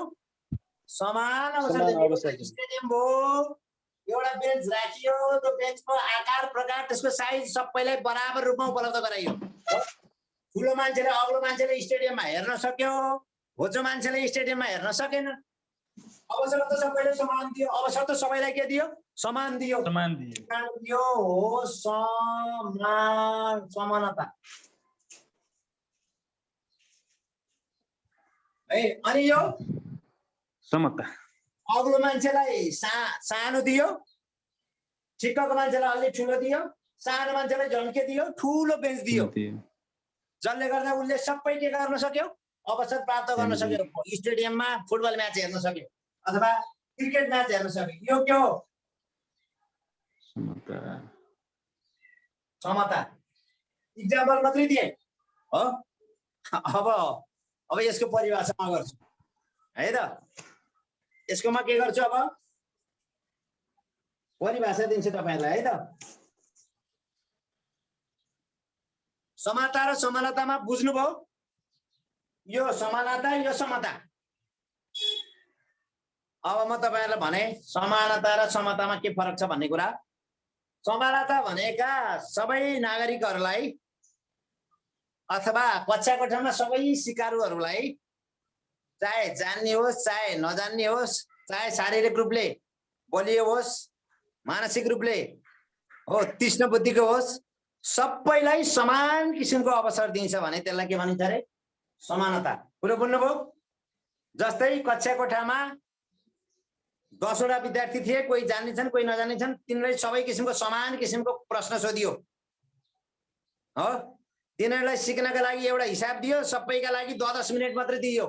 समान अवसर दिनु। स्टेडियम भयो, एउटा बेन्च राखियो, त्यो बेन्चको आकार प्रकार त्यसको साइज सबैलाई बराबर रूपमा उपलब्ध गराइयो। ठुलो मान्छेले अग्लो मान्छेले स्टेडियममा हेर्न सक्यो, होचो मान्छेले स्टेडियममा हेर्न सकेन। अवसर त सबैलाई समान दियो। अवसर त सबैलाई के दियो? समान दियो। यो हो समानता है। अनि यो समता, अग्लो मान्छेलाई सानो दियो, ठिक्कको मान्छेलाई अलि ठुलो दियो, सानो मान्छेलाई झन्के दियो, ठुलो बेन्च दियो, जसले गर्दा उसले सबै के गर्न सक्यो? अवसर प्राप्त गर्न सक्यो। स्टेडियममा फुटबल म्याच हेर्न सक्यो अथवा क्रिकेट म्याच हेर्न सक्यो। यो के हो? समता। इक्जाम्पल मात्रै दिए हो। अब यसको परिभाषा म गर्छु है त। यसको म के गर्छु? अब परिभाषा दिन्छु तपाईहरुलाई है त। समता र समानतामा बुझ्नुभयो? यो समानता, यो समता। अब म तपाईहरुलाई भने समानता र समतामा के फरक छ भन्ने कुरा। समानता भनेका सबै नागरिकहरूलाई अथवा कक्षा कोठामा सबै सिकारुहरूलाई चाहे जान्ने होस् चाहे नजान्ने होस् चाहे शारीरिक रूपले बलियो होस् मानसिक रूपले हो तीक्ष्ण बुद्धिको होस् सबैलाई समान किसिमको अवसर दिन्छ भने त्यसलाई के भनिन्छ अरे समानता। कुरो बुझ्नुभयो? जस्तै कक्षा कोठामा 10 वटा विद्यार्थी थिए, कोही जान्ने छन् कोही नजान्ने छन्, तिनीलाई सबै किसिमको समान किसिमको प्रश्न सोधियो हो। तिनीहरूलाई सिक्नका लागि एउटा हिसाब दियो, सबैका लागि 10 मिनेट मात्रै दियो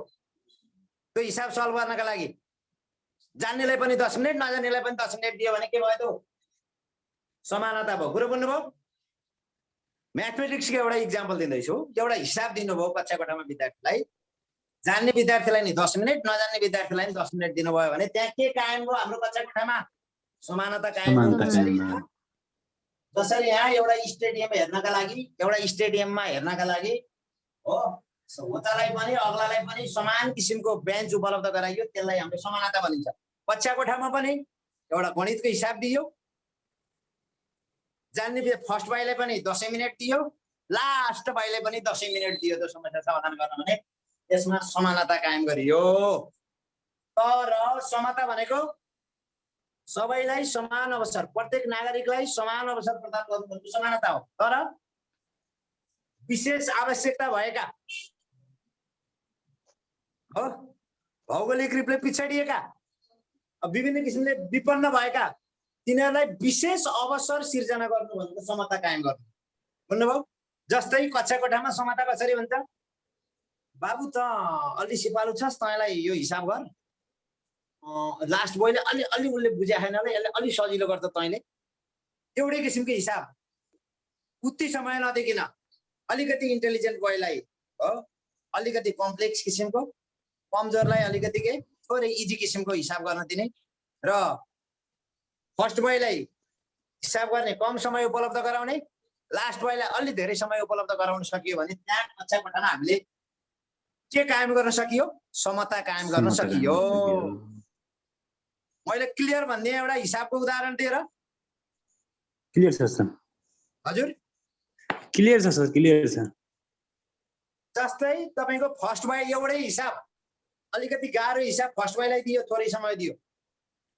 त्यो हिसाब सल्भ गर्नका लागि। जान्नेलाई पनि 10 मिनेट नजान्नेलाई पनि 10 मिनेट दियो भने के भयो त? समानता भयो। कुरो बुझ्नुभयो? म्याथमेटिक्सको एउटा इक्जाम्पल दिँदैछु। एउटा हिसाब दिनुभयो कक्षा कोठामा विद्यार्थीलाई, जान्ने विद्यार्थीलाई नि 10 मिनेट नजान्ने विद्यार्थीलाई नि 10 मिनेट दिनुभयो भने त्यहाँ के कायम भयो हाम्रो कक्षा कोठामा? समानता कायम भयो। जसरी यहाँ एउटा स्टेडियम हेर्नका लागि एउटा स्टेडियममा हेर्नका लागि हो होतालाई पनि अग्लालाई पनि समान किसिमको बेन्च उपलब्ध गराइयो, त्यसलाई हाम्रो समानता भनिन्छ। कक्षा कोठामा पनि एउटा गणितको हिसाब दियो, जान्ने फर्स्ट भाइलाई पनि 10 मिनेट दियो, लास्ट भाइलाई पनि 10 मिनेट दियो त्यो समस्या समाधान गर्न भने यसमा समानता कायम गरियो। तर समता भनेको सबैलाई समान अवसर, प्रत्येक नागरिकलाई समान अवसर प्रदान गर्नु भनेको समानता हो। तर विशेष आवश्यकता भएका हो भौगोलिक रूपले पिछडिएका विभिन्न किसिमले विपन्न भएका तिनीहरूलाई विशेष अवसर सिर्जना गर्नु भनेको समता कायम गर्नु। बुझ्नुभयो? जस्तै कक्षा कोठामा समता कसरी भन्छ? बाबु त अलि सिपालु छस्, तँलाई यो हिसाब गर, लास्ट बोयले अलि अलि उसले बुझ्या छैनले यसले अलि सजिलो गर्छ, तैँले एउटै किसिमको हिसाब उति समय नदेखिन अलिकति इन्टेलिजेन्ट बोयलाई हो अलिकति कम्प्लेक्स किसिमको, कमजोरलाई अलिकति के थोरै इजी किसिमको हिसाब गर्न दिने र फर्स्ट बोयलाई हिसाब गर्ने कम समय उपलब्ध गराउने, लास्ट बोयलाई अलि धेरै समय उपलब्ध गराउन सकियो भने त्यहाँ कक्षा कोठामा हामीले के कायम गर्न सकियो? समता कायम गर्न सकियो। मैले क्लियर भन्ने एउटा हिसाबको उदाहरण दिएर। क्लियर छ सर। हजुर क्लियर छ सर, क्लियर छ। जस्तै तपाईको फर्स्ट बोय एउटै हिसाब अलिकति गाह्रो हिसाब फर्स्ट बोयलाई दियो, थोरै समय दियो,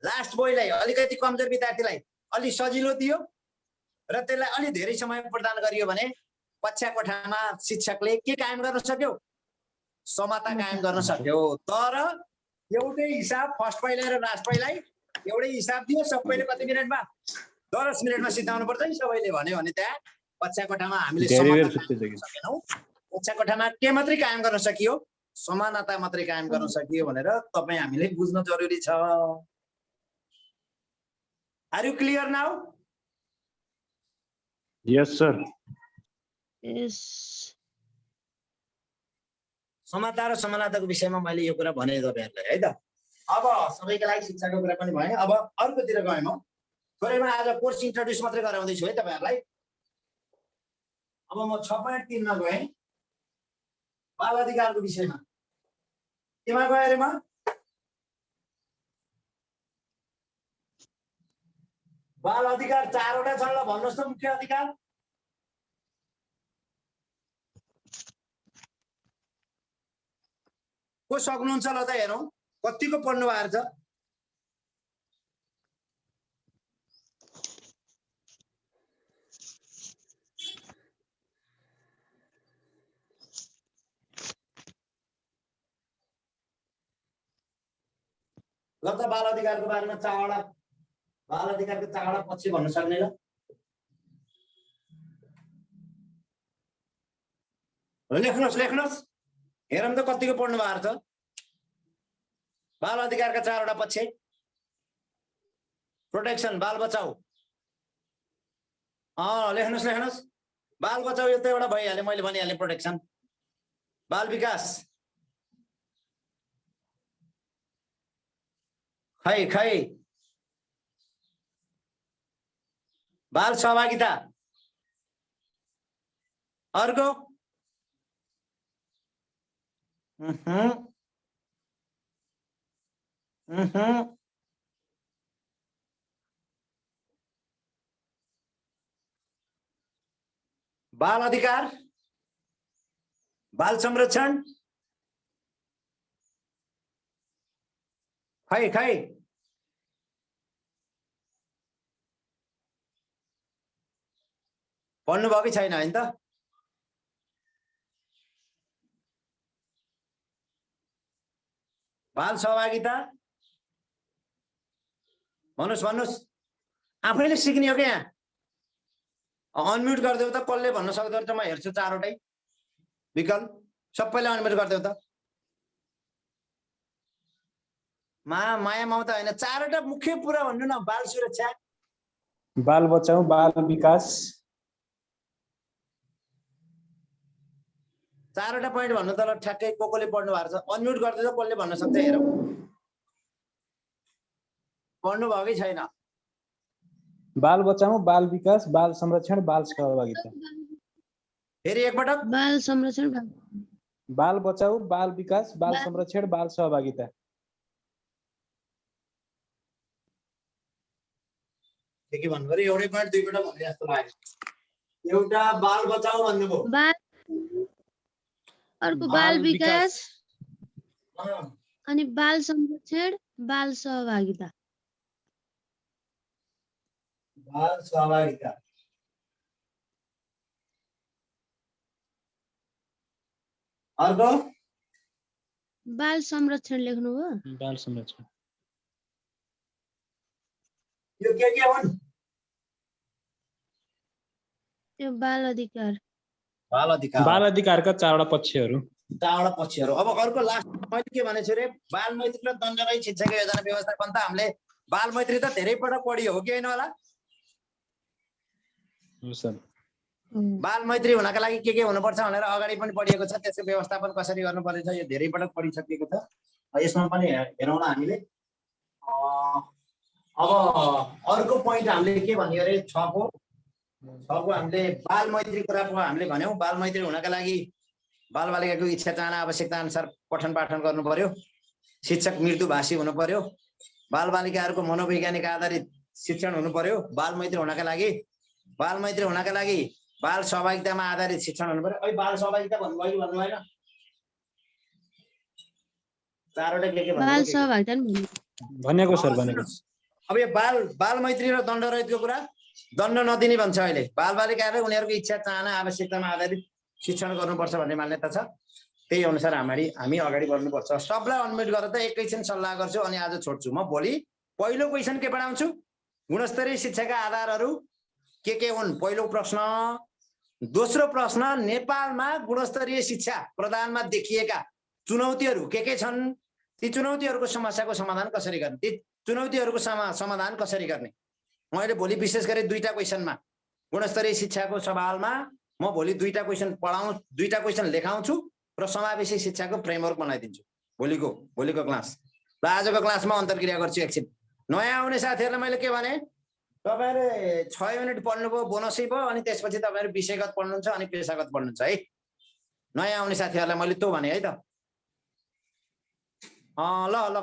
लास्ट बोयलाई अलिकति कमजोर विद्यार्थीलाई अलि सजिलो दियो र त्यसलाई अलि धेरै समय प्रदान गरियो भने कक्षा कोठामा शिक्षकले के कायम गर्न सक्यो? समता कायम गर्न सक्यो। तर एउटै हिसाब फर्स्ट बोयलाई र लास्ट बोयलाई एउटै हिसाब दियो, सबैले कति मिनेटमा 10 मिनेटमा सिद्धाउनु पर्छ नि सबैले भन्यो भने त्यहाँ कक्षा कोठामा हामीले समता कायम गर्न सकेनौँ। कक्षा कोठामा के मात्रै कायम गर्न सकियो? समानता मात्रै कायम गर्न सकियो भनेर तपाई हामीले बुझ्न जरुरी छ। Are you clear now? Yes sir. Yes. समता र समानताको विषयमा मैले यो कुरा भने तपाईहरुलाई है त। अब सबैका लागि शिक्षाको कुरा पनि भयो। अब अर्कोतिर गएँ म। थोरैमा आज कोर्स इन्ट्रोड्युस मात्रै गराउँदै छु है तपाईहरुलाई। अब म 6.3 मा गएँ। बाल अधिकारको विषयमा। केमा गए रे म? बाल अधिकार 4 वटा छन् ल, भन्नुस् त मुख्य अधिकार। को सक्नुहुन्छ ल त हेरौँ कतिको पढ्नु भएको छ? ल त बाल अधिकारको बारेमा 4 वटा बाल अधिकारको 4 वटा पक्ष भन्न सक्ने ल? लेख्नुस् हेरौँ त कतिको पढ्नु भएको छ? बाल अधिकारका 4 वटा पक्ष। प्रोटेक्सन, बाल बचाउ। लेख्नुस्। बाल बचाउ यो त एउटा भइहाल्यो, मैले भनिहालेँ प्रोटेक्सन। बाल विकास, खै बाल सहभागिता, अर्को बाल अधिकार, बाल संरक्षण खै खै पढ्नुभयो कि छैन होइन त? बाल सहभागिता भन्नुहोस् आफैले सिक्ने हो क्या यहाँ। अनम्युट गरिदेऊ त, कसले भन्न सक्दो रहेछ? म हेर्छु चारवटै विकल्प, सबैले अनम्युट गरिदेऊ त। माया ममता होइन, चारवटा मुख्य कुरा भन्नु न। बाल सुरक्षा, बाल बचाऊ, बाल विकास, चारवटा पोइन्ट भन्नु त। ल ठ्याक्कै कसले पढ्नु भएको छ अनम्युट गरिदिँदा कसले भन्न सक्छ हेरौँ। पढ्नु भयो कि छैन? बाल बचाऊ, बाल विकास, बाल संरक्षण, बाल सहभागिता। फेरि एकपटक। बाल संरक्षण बाल बचाऊ, बाल विकास, बाल संरक्षण, बाल सहभागिता। के भन्नुभयो? एउटै पोइन्ट दुईपल्ट भन्ने जस्तो लाग्यो। एउटा बाल बचाऊ भन्नुभयो, अर्को बाल विकास अँ, अनि बाल संरक्षण बाल सहभागिता। बाल सहभागिता। अर्को बाल संरक्षण लेख्नुभयो। बाल संरक्षण। यो के हुन्? त्यो बाल अधिकार। बाल अधिकार, बाल अधिकारका चारवटा पक्षहरू। चारवटा पक्षहरू। अब अर्को लास्ट मैले के भनेको छु रे, बाल मैत्री र दण्डरहित शिक्षाको योजना व्यवस्थापन त हामीले बाल मैत्री त धेरै पटक पढियो हो कि होइन होला? हो सर। बाल मैत्री हुनका लागि के हुनुपर्छ भनेर अगाडि पनि पढिएको छ। त्यसको व्यवस्थापन कसरी गर्नुपर्ने छ यो धेरै पटक पढिसकिएको छ। यसमा पनि हेरौँ न हामीले। अब अर्को पोइन्ट हामीले के भन्यो अरे, 6 को हामीले बाल मैत्री कुरा हामीले भन्यौँ। बाल मैत्री हुनका लागि बालबालिकाको इच्छा चाहना आवश्यकता अनुसार पठन पाठन गर्नु पर्यो। शिक्षक मृदुभाषी हुनु पर्यो। बालबालिकाहरूको मनोवैज्ञानिक आधारित शिक्षण हुनु पर्यो। बाल मैत्री हुनका लागि बाल सहभागितामा आधारित शिक्षण हुनु पर्यो। अहिले बाल सहभागिता भन्नुभयो कि भन्नु भएन? चारवटा के बाल सहभागिता भनेको सर, भनेको। अब यो बाल मैत्री र दण्डरहितको कुरा, दण्ड नदिने भन्छ अहिले। बालबालिकाहरूले उनीहरूको इच्छा चाहना आवश्यकतामा आधारित शिक्षण गर्नुपर्छ भन्ने मान्यता छ। त्यही अनुसार हामी अगाडि बढ्नुपर्छ। सबलाई अनम्युट गरेर त एकैछिन सल्लाह गर्छु अनि आज छोड्छु। म भोलि पहिलो क्वेसन के पढाउँछु, गुणस्तरीय शिक्षाका आधारहरू के हुन्? पहिलो प्रश्न। दोस्रो प्रश्न, नेपालमा गुणस्तरीय शिक्षा प्रदानमा देखिएका चुनौतीहरू के छन्? ती चुनौतीहरूको समस्याको समाधान कसरी गर्ने? ती चुनौतीहरूको समाधान कसरी गर्ने? मैले भोलि विशेष गरी दुईटा क्वेसनमा गुणस्तरीय शिक्षाको सवालमा म भोलि दुईटा क्वेसन लेखाउँछु र समावेशी शिक्षाको फ्रेमवर्क बनाइदिन्छु भोलिको क्लास। र आजको क्लासमा अन्तर्क्रिया गर्छु एकछिन। नयाँ आउने साथीहरूलाई मैले के भने, तपाईहरुले 6 युनिट पढ्नुभयो, बोनसै भयो, अनि त्यसपछि तपाईहरु विषयगत पढ्नुहुन्छ अनि पेशागत पढ्नुहुन्छ है। नयाँ आउने साथीहरूलाई मैले त्यो भने है त। ल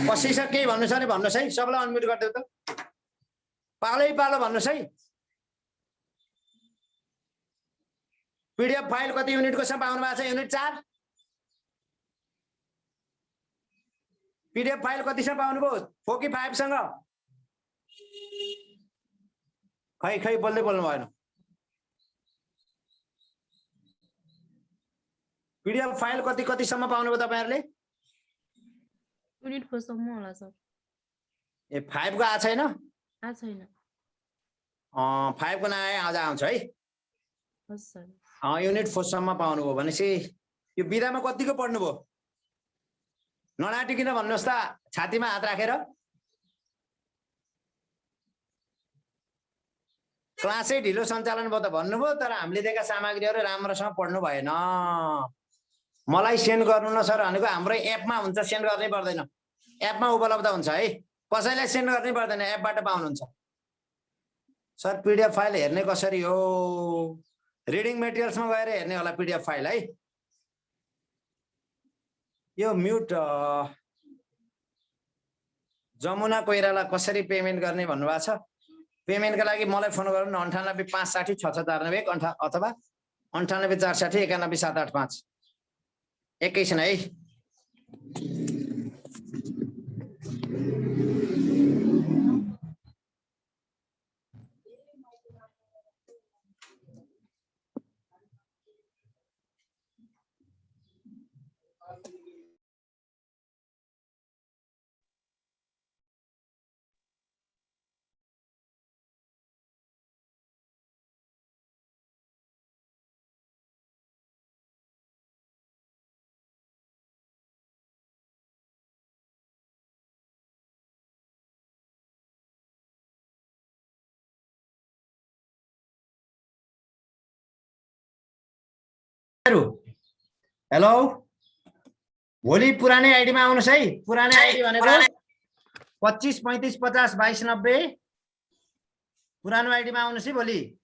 कसै छ केही भन्नु छ भने भन्नुहोस् है, सबलाई अनम्युट गरिदेऊ त। पालो भन्नुहोस् है। पीडीएफ फाइल कति युनिटको छ पाउनु भएको छ? युनिट 4। पीडीएफ फाइल कति छ पाउनु भयो? 4 कि 5 सँग? खै बोल्नु भएन। पीडीएफ फाइल कतिसम्म पाउनु भयो तपाईहरुले? युनिट 4 सम्म होला सर। ए 5 को आ छैन? आ छैन। 5 को नआए आज आउँछ है। हस् सर। युनिट 4 सम्म पाउनु भयो भनेपछि यो बिदामा कतिको पढ्नु भयो? नडाटिकिन भन्नुहोस् त छातीमा हात राखेर। क्लासै ढिलो सञ्चालन भयो त भन्नुभयो, तर हामीले दिएका सामग्रीहरू राम्रोसँग पढ्नु भएन। मलाई सेन्ड गर्नु न सर भनेको हाम्रो एपमा हुन्छ, सेन्ड गर्नै पर्दैन। एपमा उपलब्ध हुन्छ है, कसैलाई सेन्ड गर्नै पर्दैन, एपबाट पाउनुहुन्छ। सर पीडीएफ फाइल हेर्ने कसरी हो? रिडिङ मेटेरियल्समा गएर हेर्ने होला पीडीएफ फाइल है। यो म्युट जमुना कोइराला कसरी पेमेन्ट गर्ने भन्नुभएको छ? पेमेन्टका लागि मलाई फोन गर्नु 98 560 6691 अथवा 98 460 91 785 एकैछिन है। हेलो, भोलि पुरानै आइडीमा आउनुहोस् है। पुरानै आइडी भनेको 25 35 50 22 90 पुरानो आइडीमा आउनुहोस् है भोलि।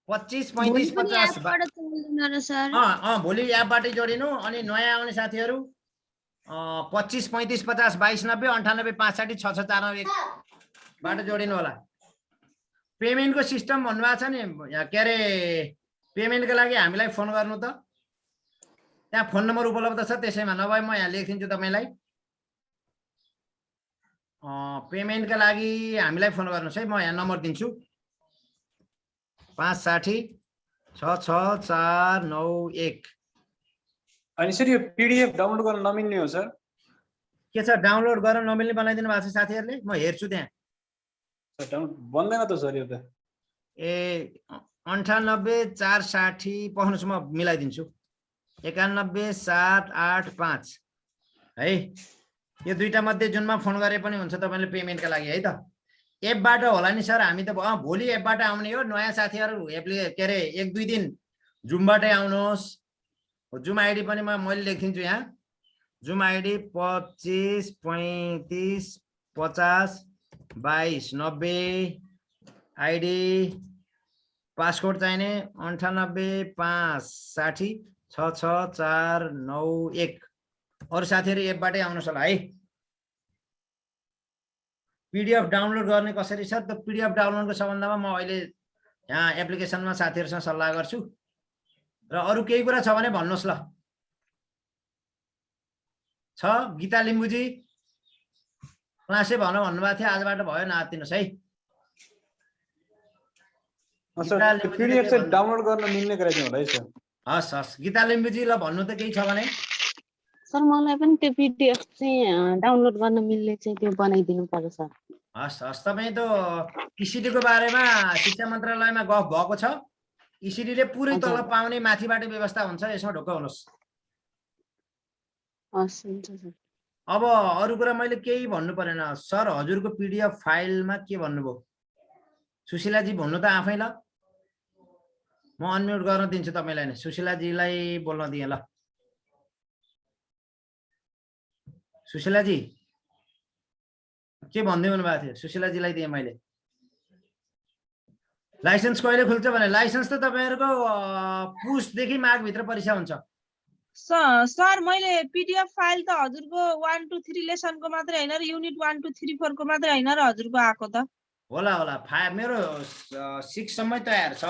25 भोलि 35 पनि 50 एपबाट चल्दैन र सर? भोलि एपबाटै जोडिनु। अनि नयाँ आउने साथीहरू 25 35 50 22 90 98 560 66 491 बाट जोडिनु होला। पेमेन्टको सिस्टम भन्नुभएको छ नि, के अरे पेमेन्टको लागि हामीलाई फोन गर्नु त। त्यहाँ फोन नम्बर उपलब्ध छ, त्यसैमा नभए म यहाँ लेखिदिन्छु तपाईँलाई। पेमेन्टका लागि हामीलाई फोन गर्नुहोस् है, म यहाँ नम्बर दिन्छु 560 66491। अनि सर यो पीडीएफ डाउनलोड गर्न नमिल्ने हो सर? के छ डाउनलोड गर्न नमिल्ने बनाइदिनु भएको छ साथीहरूले? म हेर्छु त्यहाँ। बन्दैन त सर यो त। 98 460 पख्नुहोस्, म मिलाइदिन्छु 91 785 है। यो दुईटा मध्ये जुनमा फोन गरे पनि हुन्छ तपाईँले पेमेन्टका लागि है त। एपबाट होला नि सर, हामी त भोलि एपबाट आउने हो। नयाँ साथीहरू एपले के अरे 1-2 दिन जुमबाटै आउनुहोस्। जुम आइडी पनि मैले लेखिदिन्छु यहाँ। जुम आइडी 25 35 50 22 90 आइडी पासकोड चाहिने 98 560 66491। अरू साथीहरू एपबाटै आउनुहोस् होला है। पीडीएफ डाउनलोड गर्ने कसरी छ? त पीडीएफ डाउनलोडको सम्बन्धमा म अहिले यहाँ एप्लिकेसनमा साथीहरूसँग सल्लाह गर्छु। र अरू केही कुरा छ भने भन्नुहोस् ल। छ गीता लिम्बुजी क्लासै भन भन्नुभएको थियो, आजबाट भयो नआत्तिनुहोस् है। पीडीएफ चाहिँ डाउनलोड गर्न मिल्ने गराइदिनु होला है सर। हस् हस् गीता लिम्बुजी ल भन्नु त केही छ भने। सर मलाई पनि त्यो पीडीएफ चाहिँ डाउनलोड गर्न मिल्ने चाहिँ त्यो बनाइदिनु पर्यो सर। हस् हस्, तपाईँ त इसिडीको बारेमा शिक्षा मन्त्रालयमा गफ भएको छ। इसिडीले पुरै तलब पाउने माथिबाट व्यवस्था हुन्छ, यसमा ढुक्क हुनुहोस्। हस् हुन्छ सर। अब अरू कुरा मैले केही भन्नु परेन सर। हजुरको पीडीएफ फाइलमा के भन्नुभयो? सुशीलाजी भन्नु त आफै ल। म अनम्युट गर्न दिन्छु तपाईँलाई नै। सुशीलाजीलाई बोल्न दिएँ ल। सुशीलाजी के भन्दै हुनुभएको थियो? सुशीलाजीलाई दिएँ मैले। लाइसेन्स कहिले खुल्छ भने? लाइसेन्स त तपाईँहरूको पुसदेखि माघभित्र परीक्षा हुन्छ। सर मैले पीडीएफ फाइल त हजुरको 1 2 3 लेसनको मात्रै हैन र युनिट 1 2 3 4 को मात्रै हैन र हजुरको आको त होला होला। 5 मेरो 6 सम्मै तयार छ,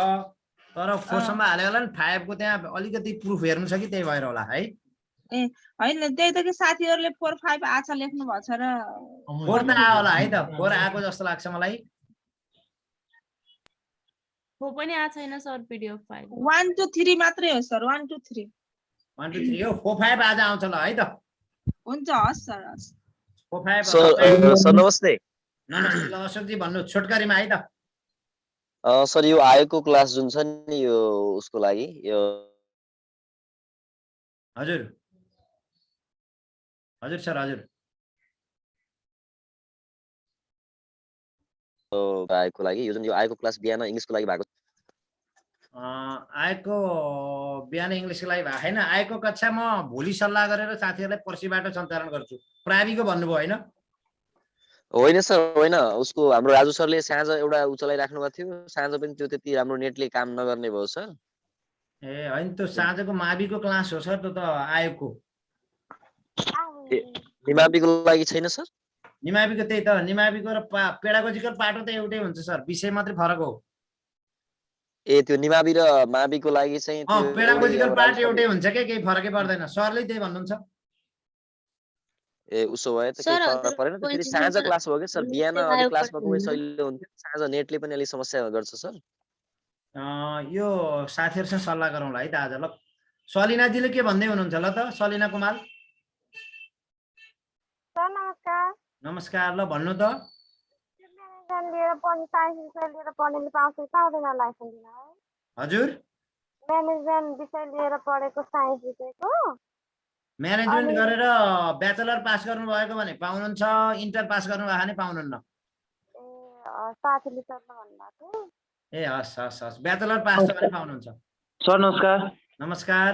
तर 4 सम्म हाले होला नि। 5 को त्यहाँ अलिकति प्रुफ हेर्नु छ कि, त्यही भएर होला है। ए हैन, त्यही त कि साथीहरुले 4 5 आछा लेख्नु भएको छ र 4 त आयो होला है त। 4 आएको जस्तो लाग्छ मलाई। हो पनि आ छैन सर पीडीएफ फाइल। 1 2 3 मात्रै हो सर। 1 2 3 1 2 3 हो। 4 5 आज आउँछ ल है त। हुन्छ हस् सर हस्। 4 5 सर नमस्ते। नमस्ते ल अशोकजी भन्नु छोटकरीमा है त। सर यो आएको क्लास जुन छ नि यो उसको लागि यो हजुर हजुर सर हजुर आएको लागि यो जुन यो आएको क्लास बिहान इंग्लिशको लागि भएको आएको बिहान इंग्लिशको लागि भएको हैन। आएको कक्षा म भोलि सल्लाह गरेर साथीहरुलाई पर्सिबाट सञ्चालन गर्छु। प्राविको भन्नुभयो हैन? होइन सर होइन, उसको हाम्रो राजु सरले साँझ एउटा उ चलाइराख्नु भएको थियो। साँझ पनि त्यो त्यति राम्रो नेटले काम नगर्ने भयो सर। ए हैन, त्यो साँझको माविको क्लास हो सर। त्यो त आएको निमाविको लागि छैन सर? निमाविको त्यही त। निमाविको र पेडागोजिकल पाटो त एउटै हुन्छ सर, विषय मात्रै फरक हो। ए त्यो निमावि र माविको लागि चाहिँ त्यो पेडागोजिकल एउटै पार्ट अब एउटै हुन्छ के केही फरकै पर्दैन सरले त्यही भन्नुहुन्छ ए उसो भए त सर, केही फरक हजुर, परेन फेरि कोही साँझ दिन क्लास भयो कि सर बिहान नेटले अलिक गायब क्लास भएको भए गर्नुहुन्न। सजिलो हुन्थ्यो साँझ नेटले पनि अलिक समस्या गर्छ सर यो साथीहरूसँग सल्लाह गरौँला है त आज ल सलिनाजीले के भन्दै हुनुहुन्छ ल त सलिना कुमार सर नमस्कार नमस्कार ल भन्नु त म्यानेजमेन्ट लिएर पढ्ने साइन्स विषय लिएर पढ्नेले पाउँछ कि पाउँदैन लाइसेन्स दिन है हजुर म्यानेजमेन्ट विषय लिएर पढेको साइन्स विषयको म्यानेजमेन्ट अनि- गरेर ब्याचलर पास गर्नुभएको भने पाउनुहुन्छ इन्टर पास गर्नुभएको भने पाउनुहुन्न साथीले सरले भन्नुभएको ए हस् हस् हस् ब्याचलर पास छ भने पाउनुहुन्छ सर नमस्कार नमस्कार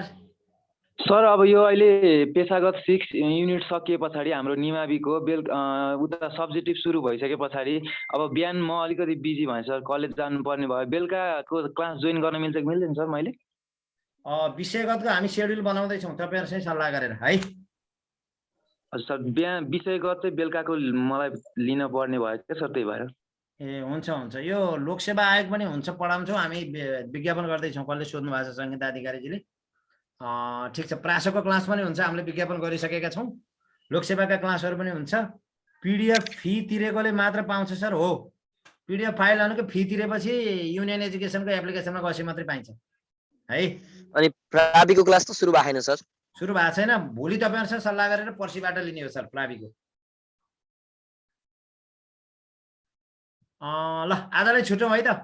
सर अब यो अहिले पेशागत 6 युनिट सकिए पछाडि हाम्रो निमाविको उता सब्जेक्टिभ सुरु भइसके पछाडि अब बिहान म अलिकति बिजी भएँ सर कलेज जानुपर्ने भयो बेलुकाको क्लास जोइन गर्न मिल्छ कि मिल्दैन सर मैले विषयगतको हामी सेड्युल बनाउँदैछौँ तपाईँहरूसँग सल्लाह गरेर है हजुर सर बिहान विषयगत चाहिँ बेलुकाको मलाई लिन पर्ने भयो क्या सर त्यही भएर ए हुन्छ हुन्छ यो लोकसेवा आयोग पनि हुन्छ पढाउँछौँ हामी विज्ञापन गर्दैछौँ कसले सोध्नु भएको छ सङ्गीत अधिकारीजीले ठिक छ प्रासोको क्लास पनि हुन्छ हामीले विज्ञापन गरिसकेका छौँ लोकसेवाका क्लासहरू पनि हुन्छ पिडिएफ फी तिरेकोले मात्र पाउँछ सर हो पिडिएफ फाइल हाल्नुको फी तिरेपछि युनियन एजुकेसनको एप्लिकेसनमा गएपछि मात्रै पाइन्छ है अनि प्राविको क्लास त सुरु भएको छैन सर सुरु भएको छैन भोलि तपाईँहरूसँग सल्लाह गरेर पर्सिबाट लिने हो सर प्राविको ल आजलाई छुट्यौँ है त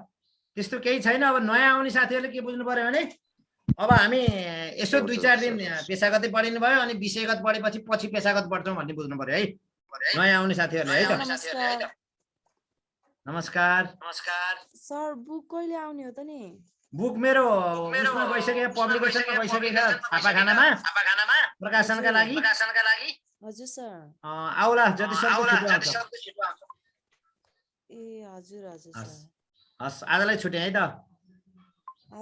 त्यस्तो केही छैन अब नयाँ आउने साथीहरूले के बुझ्नु पर्यो भने अब हामी यसो 2-4 दिन पेशागतै पढिनु भयो अनि विषयगत पढेपछि पछि पेशागत पढ्छौँ भन्ने बुझ्नु पर्यो है नयाँ आउने साथीहरूले है त नमस्कार सर बुक कहिले आउने हो त नि बुक मेरो उसमा गइसक्यो पब्लिकेसनमा गइसकेको छ छापाखानामा प्रकाशनका लागि हजुर सर आउला जति सक्दो छिटो आउँछ ए हजुर हजुर सर हस् आजलाई छुट्याएँ है त